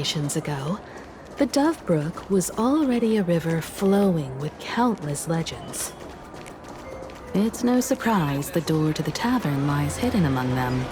generations ago, the Dove Brook was already a river flowing with countless legends. It's no surprise the door to the tavern lies hidden among them.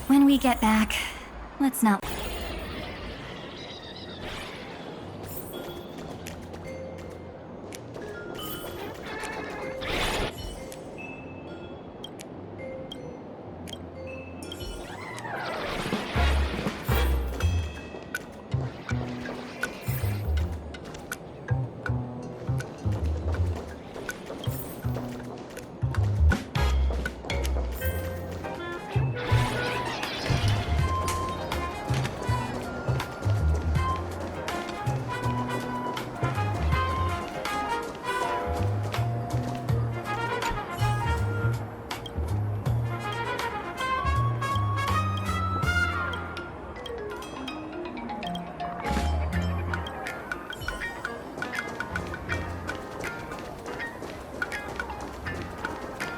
When we get back, let's not...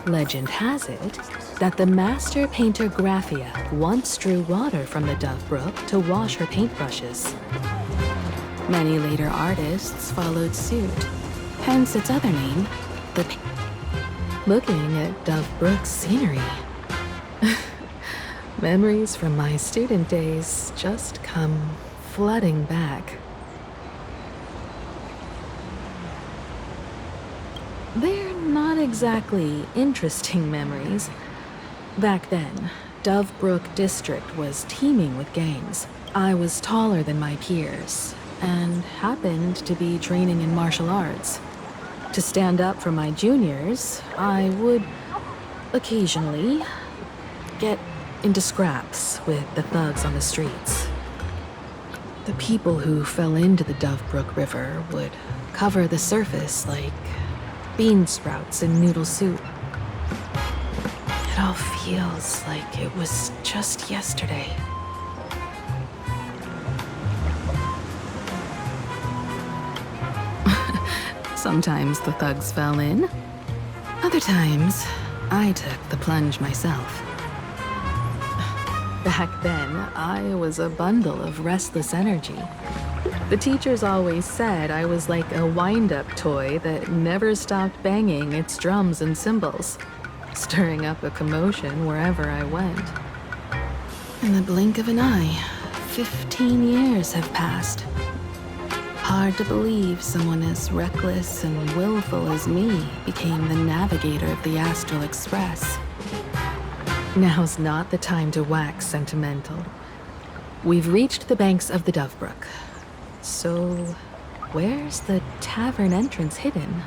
Legend has it that the master painter Graphia once drew water from the Dove Brook to wash her paintbrushes. Many later artists followed suit, hence its other name, Looking at Dove Brook's scenery. Memories from my student days just come flooding back. They're not exactly interesting memories. Back then, Dove Brook District was teeming with gangs. I was taller than my peers, and happened to be training in martial arts. To stand up for my juniors, I would occasionally get into scraps with the thugs on the streets. The people who fell into the Dove Brook River would cover the surface like bean sprouts in noodle soup. It all feels like it was just yesterday. Sometimes the thugs fell in. Other times, I took the plunge myself. Back then, I was a bundle of restless energy. The teachers always said I was like a wind-up toy that never stopped banging its drums and cymbals, stirring up a commotion wherever I went. In the blink of an eye, 15 years have passed. Hard to believe someone as reckless and willful as me became the navigator of the Astral Express. Now's not the time to wax sentimental. We've reached the banks of the Dove Brook. So, where's the tavern entrance hidden?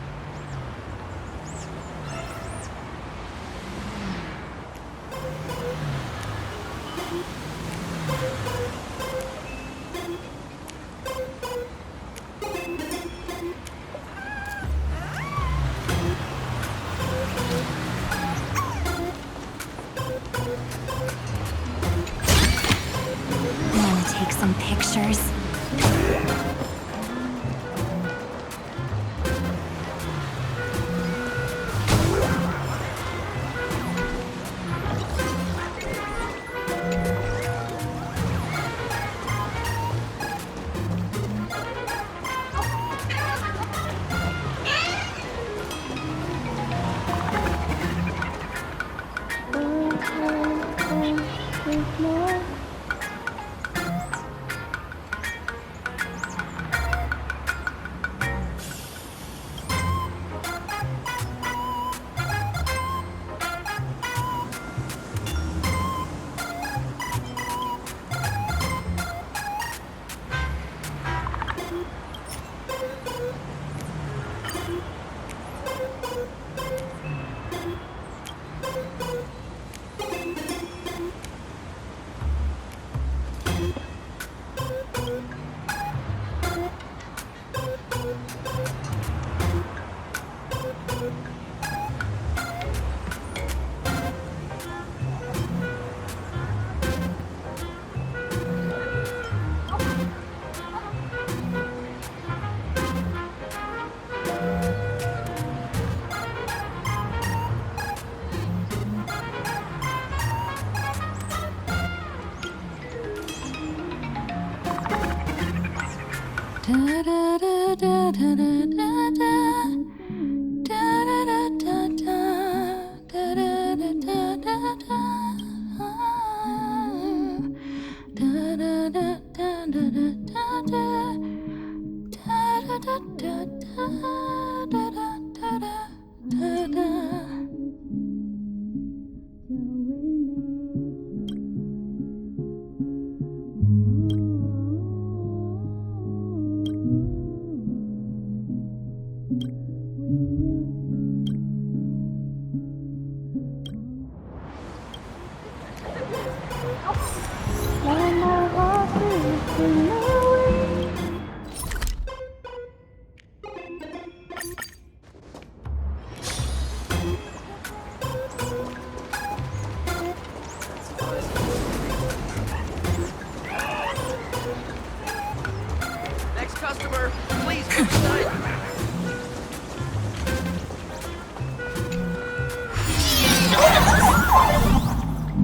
Next customer, please move aside.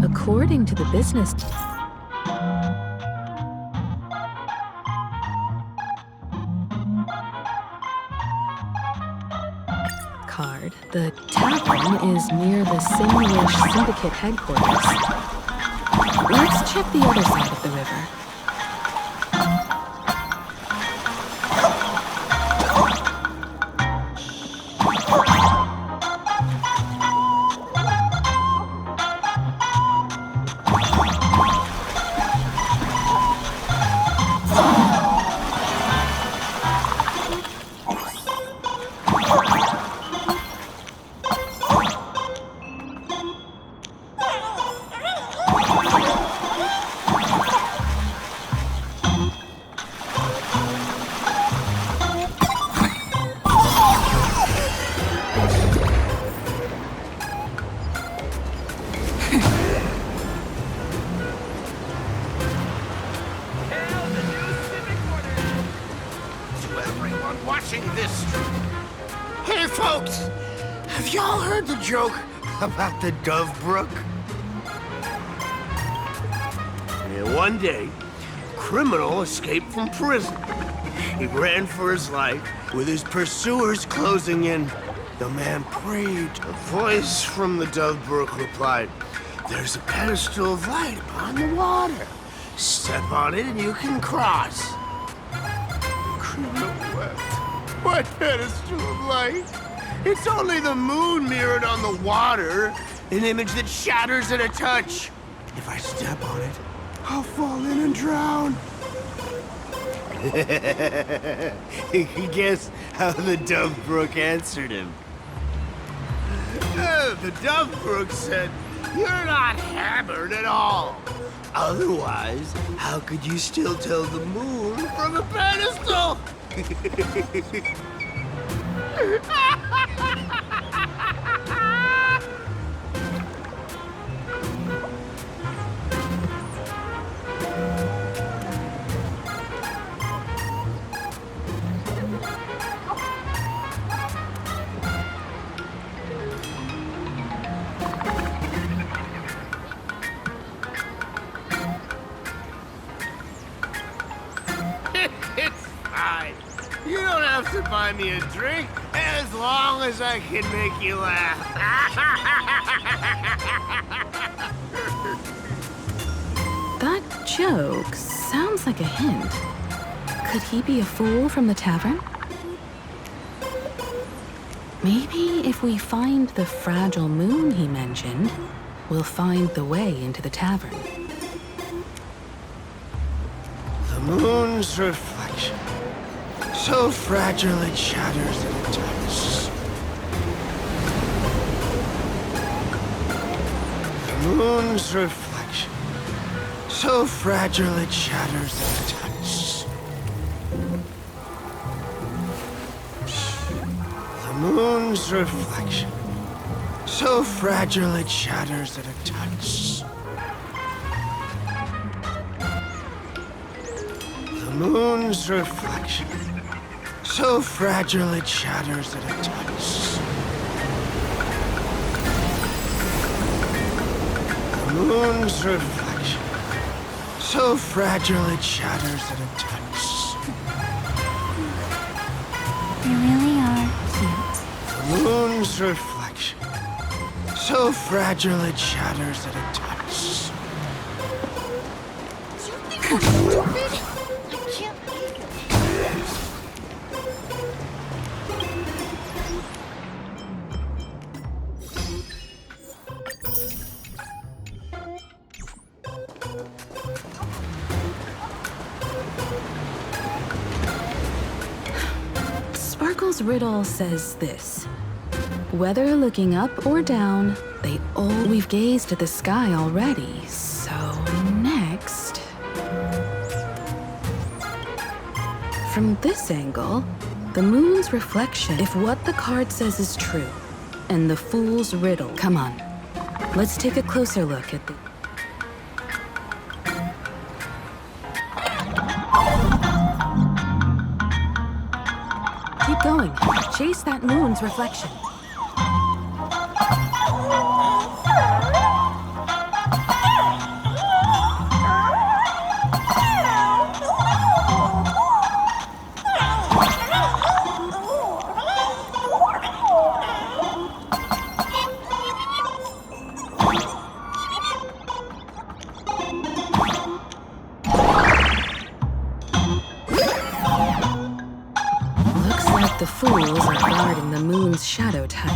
According to the business card, the tavern is near the Singlish Syndicate headquarters. Let's check the other side of the river. Watching this. Hey, folks! Have y'all heard the joke about the Dove Brook? Yeah, one day, a criminal escaped from prison. He ran for his life with his pursuers closing in. The man prayed. A voice from the Dove Brook replied, "There's a pedestal of light upon the water. Step on it and you can cross." Criminal wept. What pedestal of light? It's only the moon mirrored on the water, an image that shatters at a touch. If I step on it, I'll fall in and drown. Guess how the Dove Brook answered him? The Dove Brook said, "You're not hammered at all. Otherwise, how could you still tell the moon from a pedestal?" It's fine. You don't have to buy me a drink as long as I can make you laugh. That joke sounds like a hint. Could he be a fool from the tavern? Maybe if we find the fragile moon he mentioned, we'll find the way into the tavern. The moon's reflection, so fragile it shatters at a touch. The moon's reflection, so fragile it shatters at a touch. The moon's reflection, so fragile it shatters at a touch. The moon's reflection, so fragile it shatters at a touch. The moon's reflection, so fragile it shatters at a touch. You really are cute. The moon's reflection. So fragile it shatters at a touch. Sparkle's riddle says this. Whether looking up or down, we've gazed at the sky already, so next... From this angle, the moon's reflection, if what the card says is true, and the fool's riddle, come on, let's take a closer look at the... Keep going. Chase that moon's reflection. The fools are guarding the moon's shadow tight.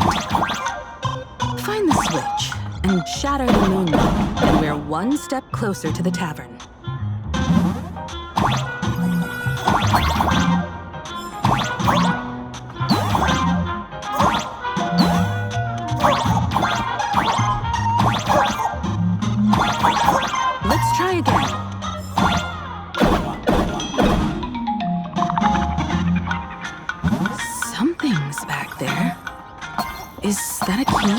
Find the switch and shatter the moon, and we're one step closer to the tavern. Let's try again. Something's back there. Is that a key?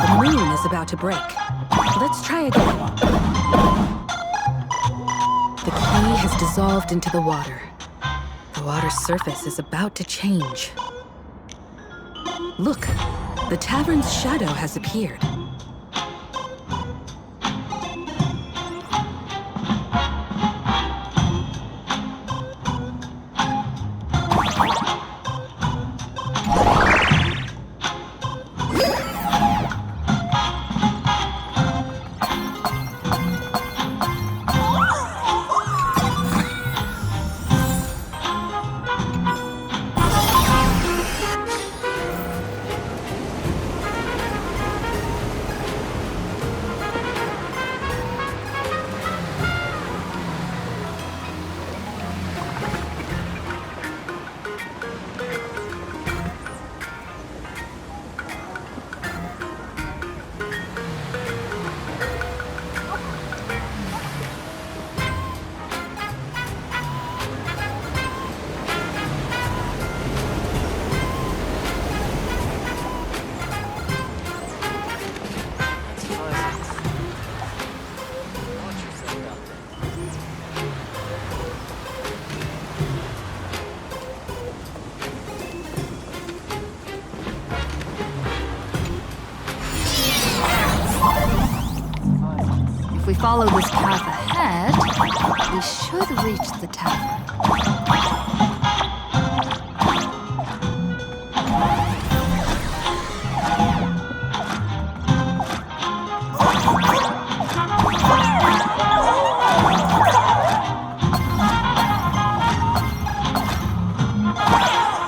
The moon is about to break. Let's try again. The key has dissolved into the water. The water's surface is about to change. Look, the tavern's shadow has appeared. If we follow this path ahead, we should reach the tavern.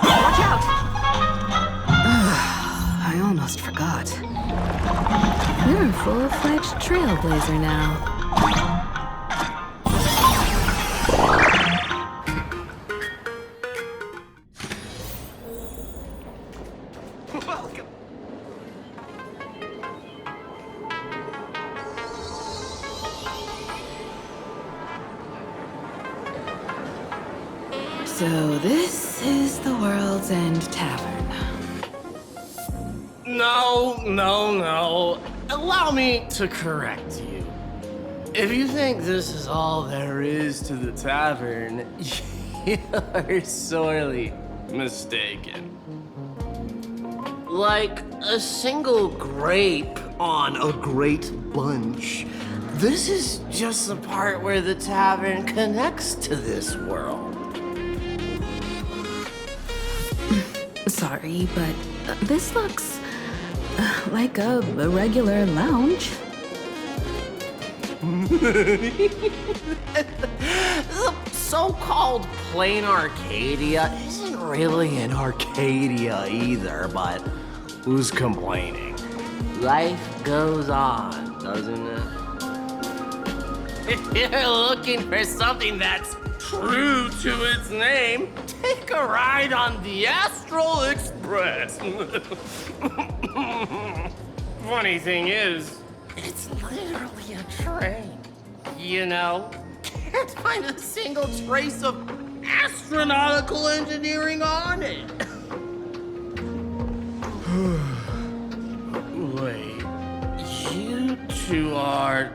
Watch out! I almost forgot. You're a full-fledged trailblazer now. Welcome. So this is the World's End Tavern. No. Allow me to correct you. If you think this is all there is to the tavern, you're sorely mistaken. like a single grape on a great bunch. This is just the part where the tavern connects to this world. Sorry, but this looks like a regular lounge. The so-called planarcadia isn't really an Arcadia either, but who's complaining? Life goes on, doesn't it? If you're looking for something that's true to its name, take a ride on the Astral Express. Funny thing is, it's literally a train. You know? Can't find a single trace of astronautical engineering on it. Wait, you two are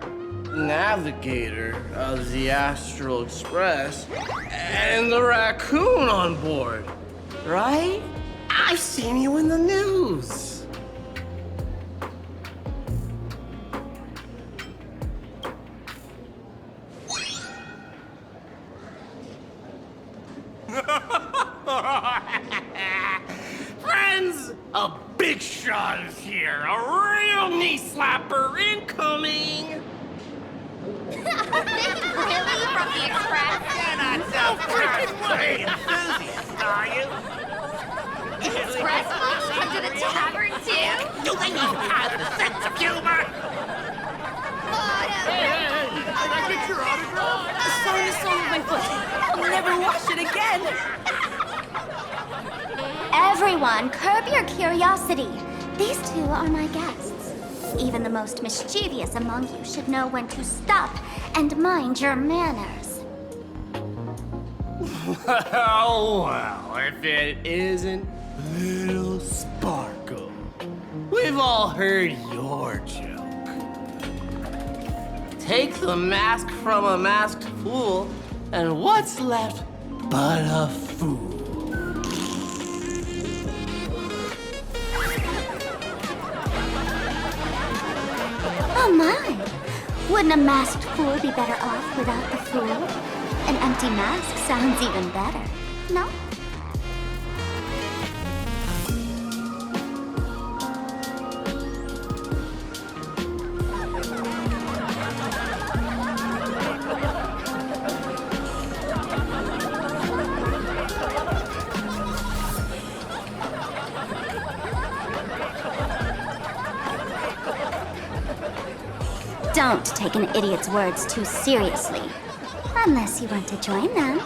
navigator of the Astral Express and the raccoon on board, right? I've seen you in the news. Friends, a big shot is here. A real knee slapper incoming. Really? From the Express? You're not so freaking way enthusiast, are you? Express folks come to the tavern too? Do they even have the sense of humor? Can I get your autograph? Sign a song with my foot. I'll never wash it again. Everyone, curb your curiosity. These two are my guests. Even the most mischievous among you should know when to stop and mind your manners. Well, if it isn't Little Sparkle. We've all heard your joke. Take the mask from a masked fool, and what's left but a fool? Oh my! Wouldn't a masked fool be better off without the fool? An empty mask sounds even better, no? Don't take an idiot's words too seriously. Unless you want to join them.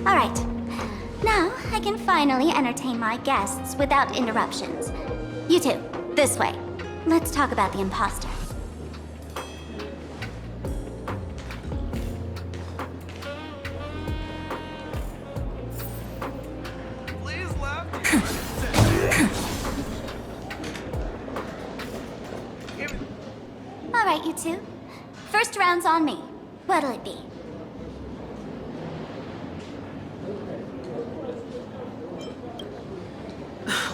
Alright. Now I can finally entertain my guests without interruptions. You two, this way. Let's talk about the imposter. Please left. Alright, you two. First round's on me. What'll it be?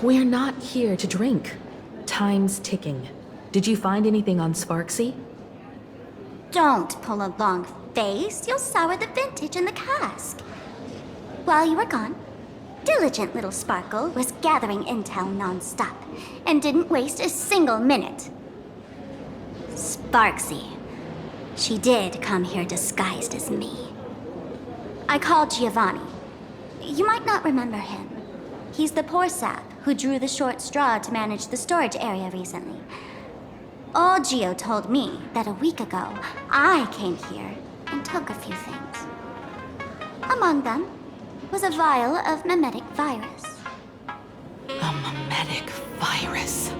We're not here to drink. Time's ticking. Did you find anything on Sparksy? Don't pull a long face. You'll sour the vintage in the cask. While you were gone, diligent little Sparkle was gathering intel non-stop and didn't waste a single minute. Sparksy. She did come here disguised as me. I called Giovanni. You might not remember him. He's the poor sap who drew the short straw to manage the storage area recently. Old Gio told me that a week ago, I came here and took a few things. Among them was a vial of mimetic virus. A mimetic virus.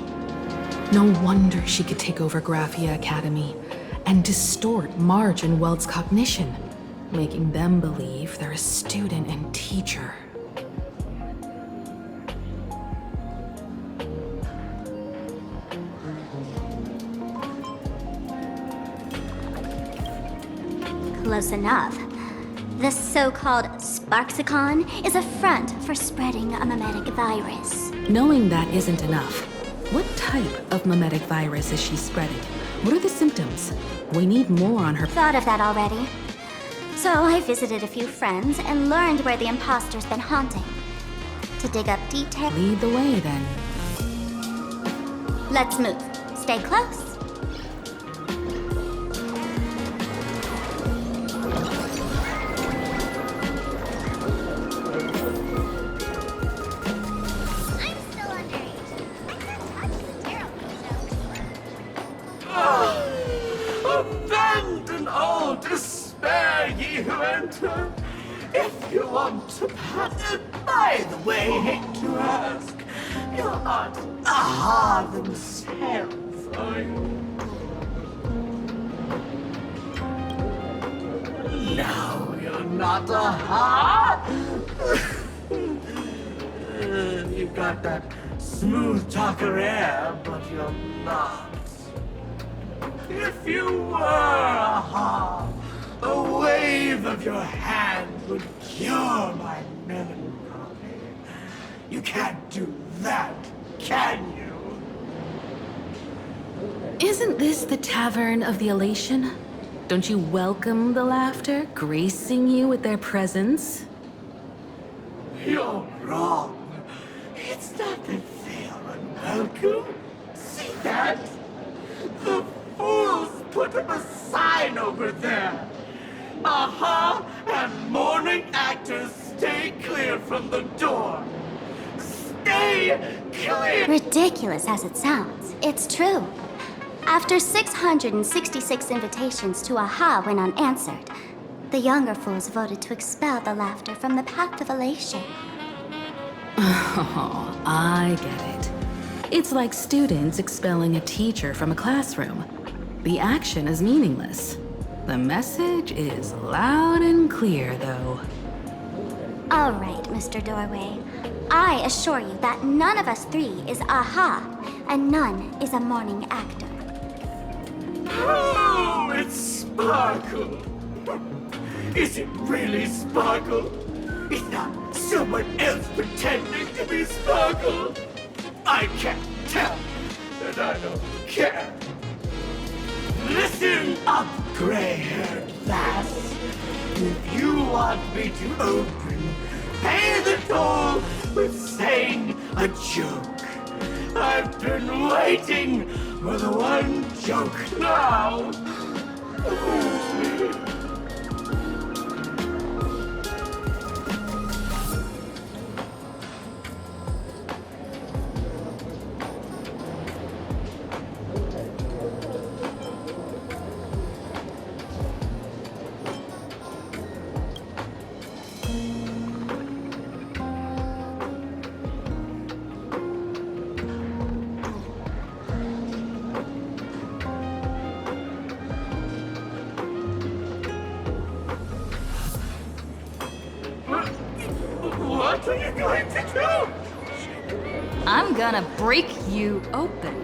No wonder she could take over Graphia Academy and distort Marge and Weld's cognition, making them believe they're a student and teacher. Close enough. This so-called Sparksicon is a front for spreading a mimetic virus. Knowing that isn't enough. What type of mimetic virus is she spreading? What are the symptoms? We need more on her. Thought of that already. So I visited a few friends and learned where the imposter's been haunting. To dig up details. Lead the way, then. Let's move. Stay close. I'm still underage. I can't touch the tarot Abandon all despair, ye who enter. If you want to pass it, by the way, hate to ask, you're not aha themselves, are you? No, you're not aha. You've got that smooth talker air, but you're not. If you were aha, a wave of your hand would cure my melancholy. You can't do that, can you? Isn't this the Tavern of the Elation? Don't you welcome the laughter, gracing you with their presence? You're wrong. It's not that they're unwelcome. See that? The fools put up a sign over there. Aha and mourning actors, stay clear from the door. Stay clear! Ridiculous as it sounds, it's true. After 666 invitations to AHA went unanswered, the younger fools voted to expel the laughter from the path of elation. Oh, I get it. It's like students expelling a teacher from a classroom. The action is meaningless. The message is loud and clear, though. All right, Mr. Doorway. I assure you that none of us three is AHA, and none is a mourning actor. Oh, it's Sparkle. Is it really Sparkle? Is not someone else pretending to be Sparkle? I can't tell, and I don't care. Listen up, gray-haired lass. If you want me to open, pay the toll with saying a joke. I've been waiting for the one joke now. What are you going to do? I'm gonna break you open.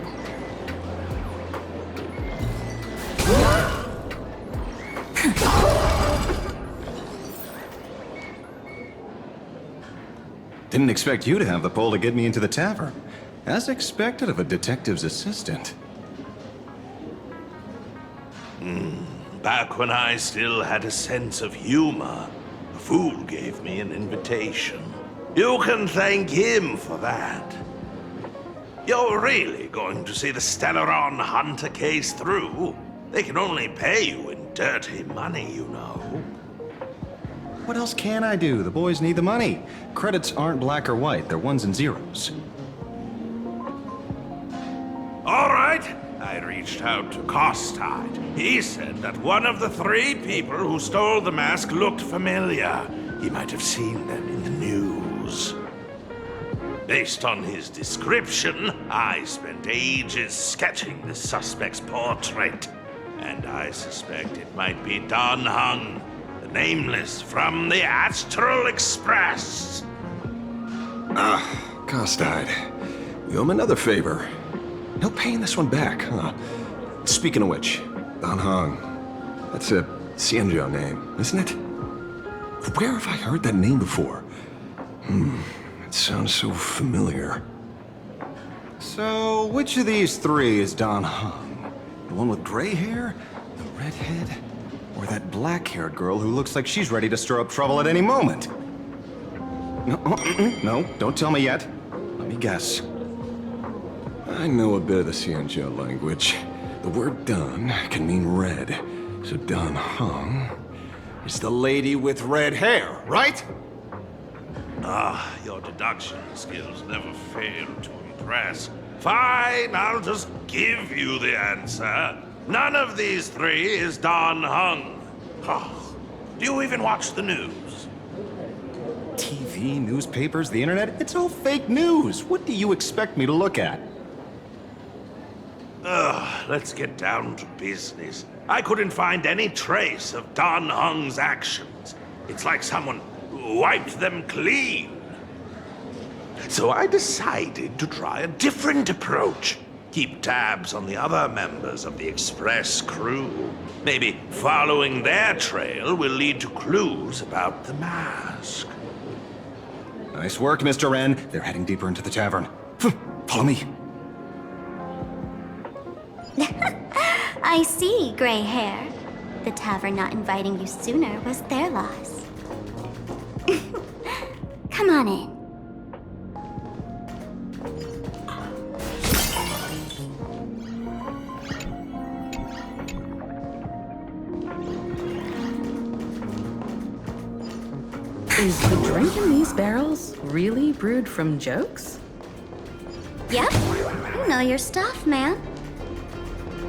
Didn't expect you to have the pull to get me into the tavern. As expected of a detective's assistant. Back when I still had a sense of humor, a fool gave me an invitation. You can thank him for that. You're really going to see the Stellaron Hunter case through? They can only pay you in dirty money, you know. What else can I do? The boys need the money. Credits aren't black or white, they're ones and zeros. All right. I reached out to Costard. He said that one of the 3 people who stole the mask looked familiar. He might have seen them in the news. Based on his description, I spent ages sketching the suspect's portrait. And I suspect it might be Don Hung, the nameless from the Astral Express. Costard, you owe him another favor. No paying this one back, huh? Speaking of which, Don Hong. That's a Xianzhou name, isn't it? Where have I heard that name before? It sounds so familiar. So, which of these three is Don Hung? The one with gray hair? The redhead? Or that black-haired girl who looks like she's ready to stir up trouble at any moment? No, don't tell me yet. Let me guess. I know a bit of the Xianjia language. The word Don can mean red. So Don Hung is the lady with red hair, right? Your deduction skills never fail to impress. Fine, I'll just give you the answer. None of these three is Don Hung. Oh, do you even watch the news? TV, newspapers, the internet, it's all fake news. What do you expect me to look at? Let's get down to business. I couldn't find any trace of Don Hung's actions. It's like someone wiped them clean. So I decided to try a different approach. Keep tabs on the other members of the Express crew. Maybe following their trail will lead to clues about the mask. Nice work, Mr. Wren. They're heading deeper into the tavern. Follow me. I see, gray hair. The tavern not inviting you sooner was their loss. Come on in. Is the drink in these barrels really brewed from jokes? Yep, you know your stuff, man.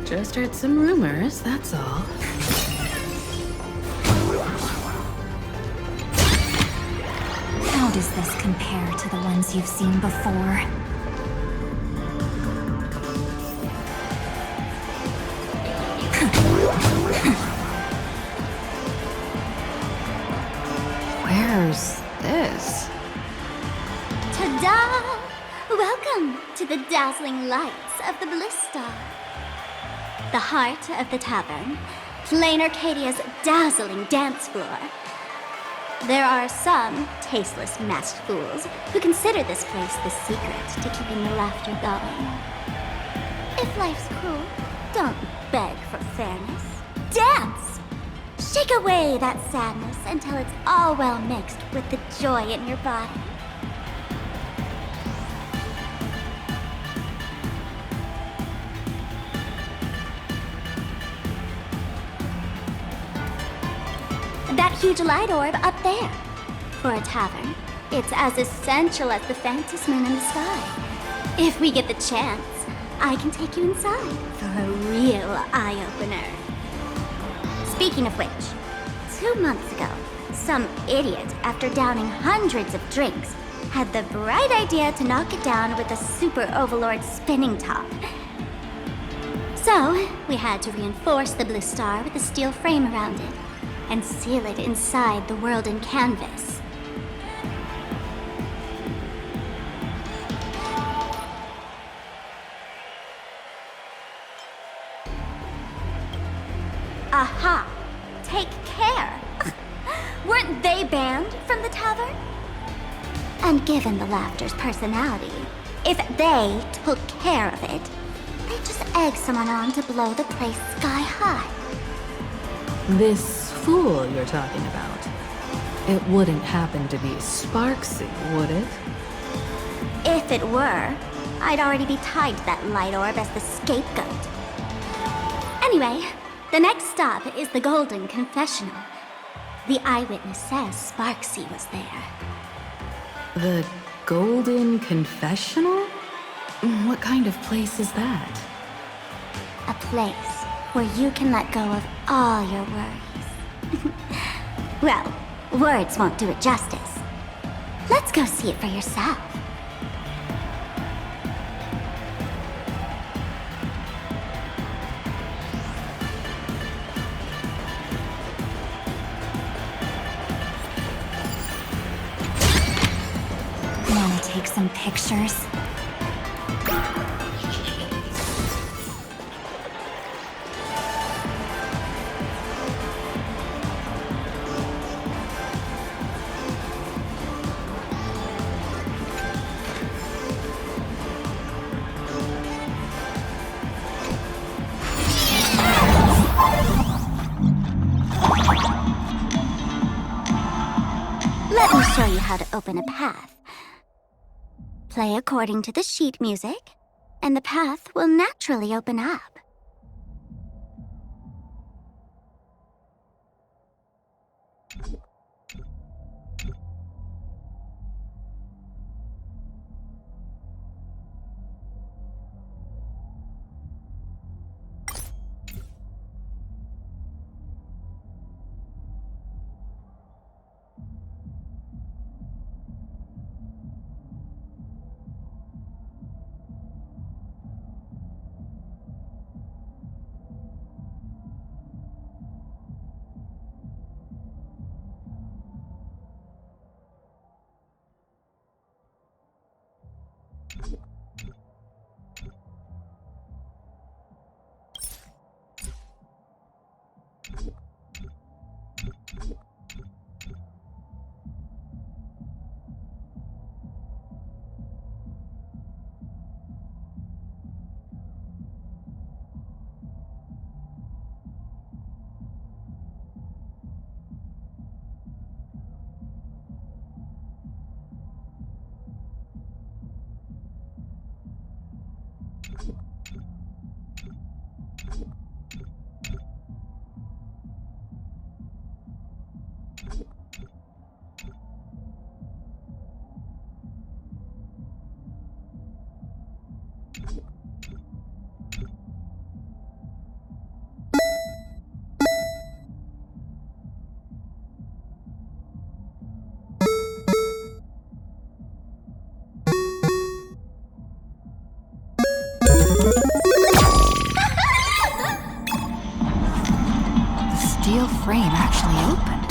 Just heard some rumors, that's all. How does this compare to the ones you've seen before? Where's this? Ta-da! Welcome to the dazzling lights of the Bliss Star. The heart of the tavern, Planarcadia's dazzling dance floor. There are some tasteless masked fools who consider this place the secret to keeping the laughter going. If life's cruel, don't beg for fairness. Dance! Shake away that sadness until it's all well mixed with the joy in your body. That huge light orb up there. For a tavern, it's as essential as the faintest moon in the sky. If we get the chance, I can take you inside for a real eye-opener. Speaking of which, 2 months ago, some idiot, after downing hundreds of drinks, had the bright idea to knock it down with a super overlord spinning top. So, we had to reinforce the Bliss Star with a steel frame around it and seal it inside the world in canvas. Aha! Take care! Weren't they banned from the tavern? And given the laughter's personality, if they took care of it, they'd just egg someone on to blow the place sky high. This fool you're talking about. It wouldn't happen to be Sparksy, would it? If it were, I'd already be tied to that light orb as the scapegoat. Anyway, the next stop is the Golden Confessional. The eyewitness says Sparksy was there. The Golden Confessional? What kind of place is that? A place where you can let go of all your worries. Well, words won't do it justice. Let's go see it for yourself. Wanna take some pictures? how to open a path. Play according to the sheet music, and the path will naturally open up. Steel frame actually opened.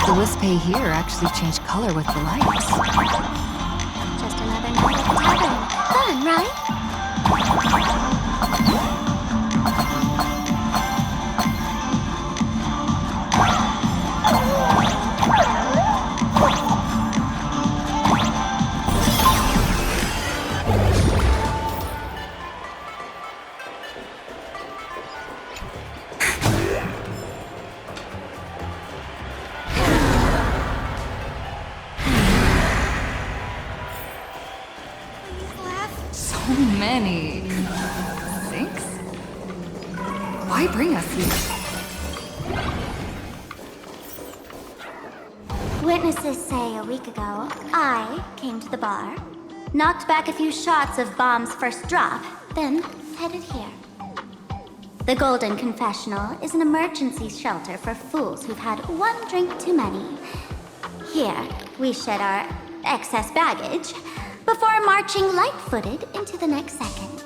The Wispay here actually changed color with the lights. Just another night at the tavern. Fun, right? So many sinks? Why bring us here? Witnesses say a week ago, I came to the bar, knocked back a few shots of Bomb's first drop, then headed here. The Golden Confessional is an emergency shelter for fools who've had one drink too many. Here, we shed our excess baggage before marching light-footed into the next second.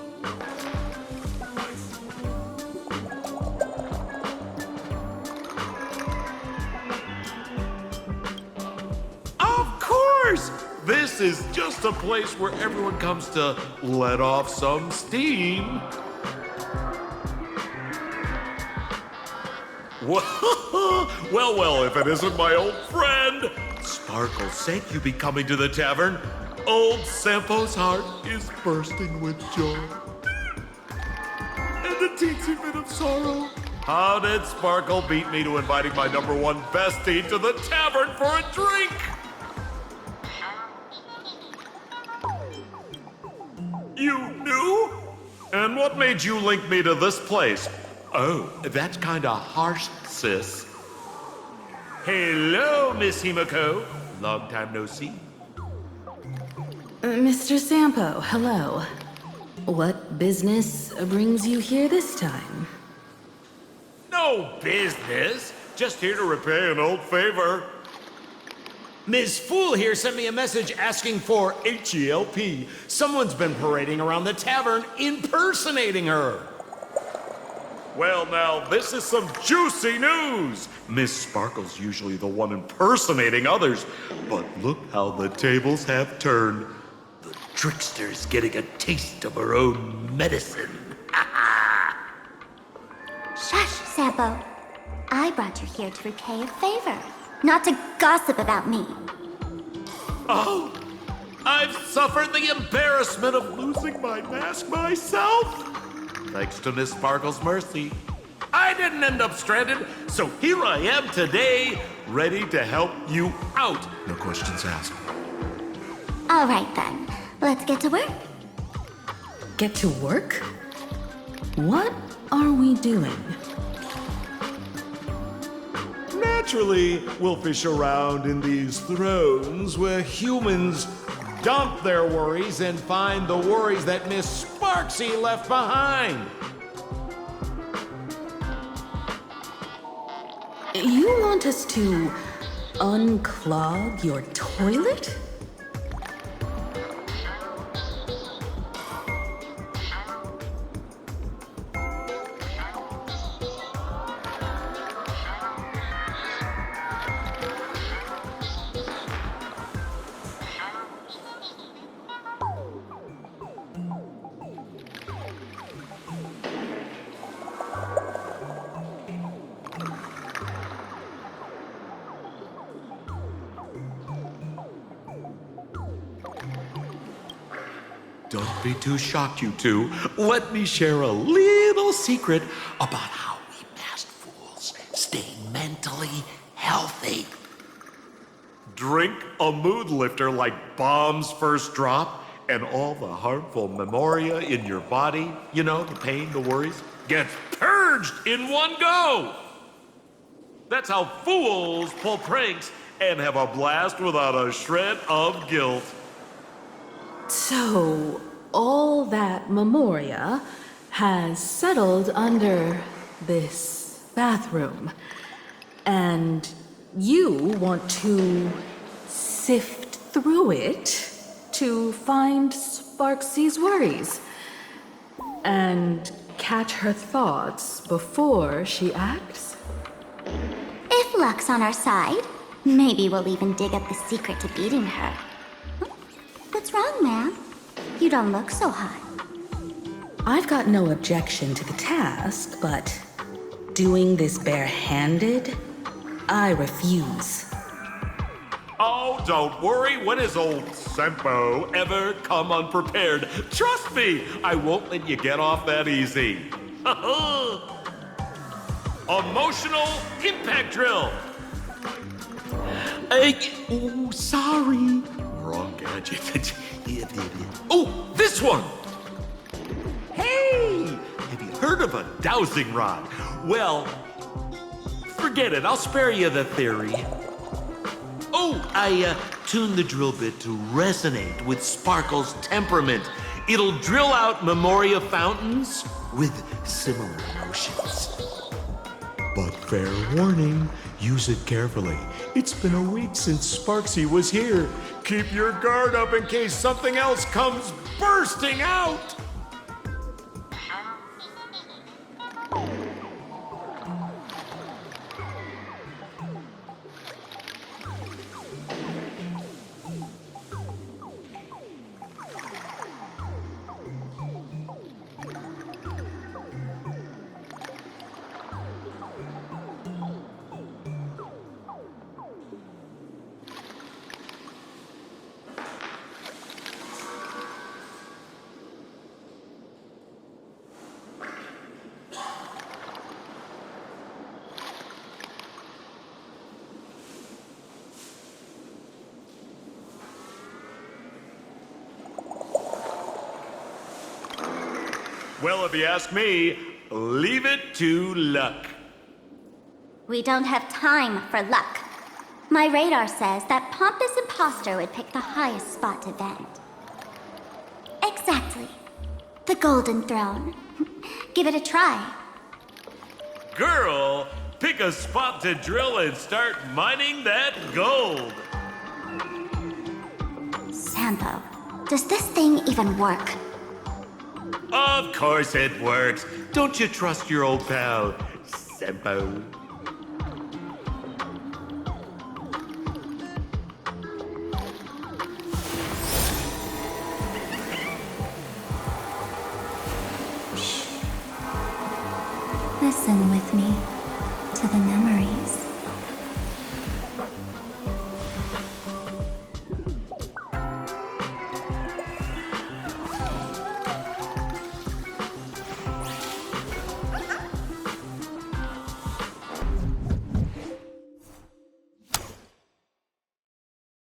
Of course! This is just a place where everyone comes to let off some steam. Well, if it isn't my old friend! Sparkle said you'd be coming to the tavern. Old Sampo's heart is bursting with joy. And a teensy bit of sorrow. How did Sparkle beat me to inviting my #1 bestie to the tavern for a drink? You knew? And what made you link me to this place? Oh, that's kinda harsh, sis. Hello, Miss Himiko. Long time no see. Mr. Sampo, hello. What business brings you here this time? No business. Just here to repay an old favor. Ms. Fool here sent me a message asking for HELP. Someone's been parading around the tavern impersonating her. Well, now, this is some juicy news. Miss Sparkle's usually the one impersonating others, but look how the tables have turned. The trickster's getting a taste of her own medicine. Shush, Sampo. I brought you here to repay a favor, not to gossip about me. Oh, I've suffered the embarrassment of losing my mask myself. Thanks to Miss Sparkle's mercy, I didn't end up stranded, so here I am today, ready to help you out. No questions asked. All right then, let's get to work. Get to work? What are we doing? Naturally, we'll fish around in these thrones where humans dump their worries and find the worries that Miss Sparksy left behind. You want us to unclog your toilet? Don't be too shocked, you two. Let me share a little secret about how we masked fools stay mentally healthy. Drink a mood lifter like Bomb's First Drop, and all the harmful memoria in your body, you know, the pain, the worries, gets purged in one go. That's how fools pull pranks and have a blast without a shred of guilt. So, all that memoria has settled under this bathroom. And you want to sift through it to find Sparksy's worries and catch her thoughts before she acts? If luck's on our side, maybe we'll even dig up the secret to beating her. What's wrong, ma'am? You don't look so hot. I've got no objection to the task, but doing this barehanded, I refuse. Oh, don't worry. When has old Sempo ever come unprepared? Trust me, I won't let you get off that easy. Emotional impact drill. Oh, sorry. Wrong gadget. Oh, this one. Hey, have you heard of a dowsing rod? Well, forget it. I'll spare you the theory. Oh, I tuned the drill bit to resonate with Sparkle's temperament. It'll drill out memoria fountains with similar emotions. But fair warning, use it carefully. It's been a week since Sparksy was here. Keep your guard up in case something else comes bursting out. Well, if you ask me, leave it to luck. We don't have time for luck. My radar says that pompous imposter would pick the highest spot to vent. Exactly. The Golden Throne. Give it a try. Girl, pick a spot to drill and start mining that gold. Sampo, does this thing even work? Of course it works. Don't you trust your old pal, Sempo? Listen with me to the memories.